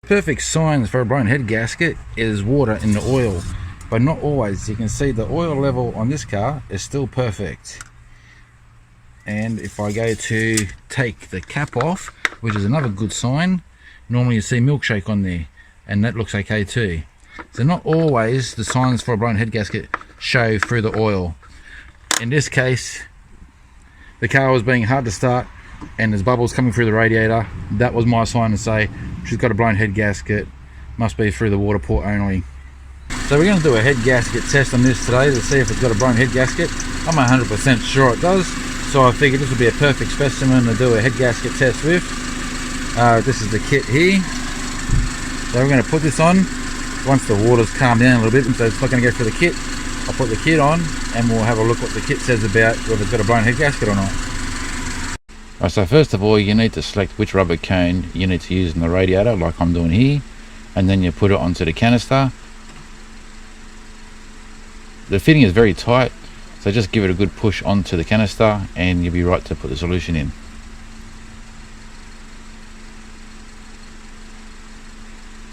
Perfect signs for a blown head gasket is water in the oil, but not always. You can see the oil level on this car is still perfect. And if I go to take the cap off, which is another good sign, normally you see milkshake on there, and that looks okay too. So not always the signs for a blown head gasket show through the oil. In this case, the car was being hard to start and there's bubbles coming through the radiator. That was my sign to say she's got a blown head gasket, must be through the water port only. So we're going to do a head gasket test on this today to see if it's got a blown head gasket. I'm 100% sure it does, so I figured this would be a perfect specimen to do a head gasket test with. This is the kit here. So we're going to put this on once the water's calmed down a little bit, and so it's not going to go through the kit. I'll put the kit on and we'll have a look what the kit says about whether it's got a blown head gasket or not. Right, so first of all you need to select which rubber cone you need to use in the radiator, like I'm doing here, and then you put it onto the canister. The fitting is very tight, so just give it a good push onto the canister and you'll be right to put the solution in.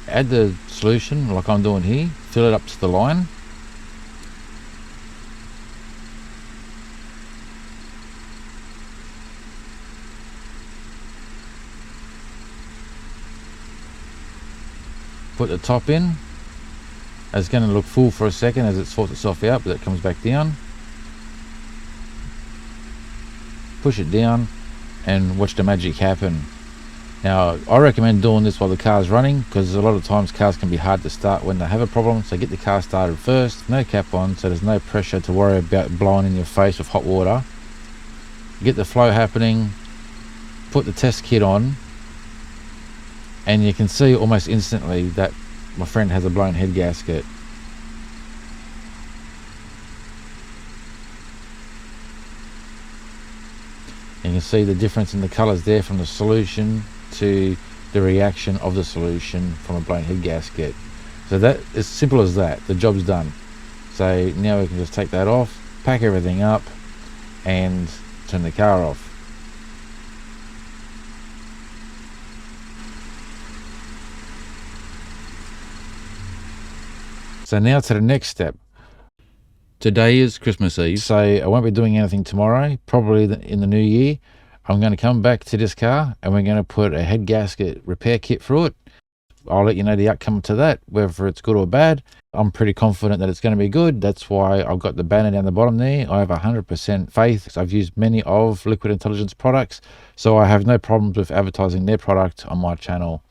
Add the solution like I'm doing here, fill it up to the line. Put the top in. It's going to look full for a second as it sorts itself out, but it comes back down. Push it down and watch the magic happen. Now I recommend doing this while the car's running, because a lot of times cars can be hard to start when they have a problem. So get the car started first, no cap on, so there's no pressure to worry about blowing in your face with hot water. Get the flow happening, put the test kit on, and you can see almost instantly that my friend has a blown head gasket. You can see the difference in the colours there from the solution to the reaction of the solution from a blown head gasket. So that is as simple as that. The job's done. So now we can just take that off, pack everything up and turn the car off. So now to the next step. Today is Christmas Eve, so I won't be doing anything tomorrow. Probably in the new year, I'm going to come back to this car and we're going to put a head gasket repair kit through it. I'll let you know the outcome to that, whether it's good or bad. I'm pretty confident that it's going to be good. That's why I've got the banner down the bottom there. I have 100% faith. I've used many of Liquid Intelligence products, so I have no problems with advertising their product on my channel.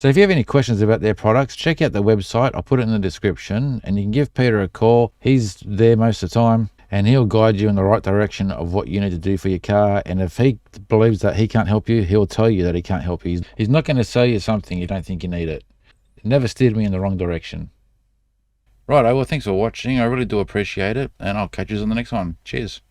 So if you have any questions about their products, check out their website. I'll put it in the description, and you can give Peter a call. He's there most of the time and he'll guide you in the right direction of what you need to do for your car. And if he believes that he can't help you, he'll tell you that he can't help you. He's not going to sell you something you don't think you need it. It never steered me in the wrong direction. Righto, well, thanks for watching. I really do appreciate it, and I'll catch you on the next one. Cheers.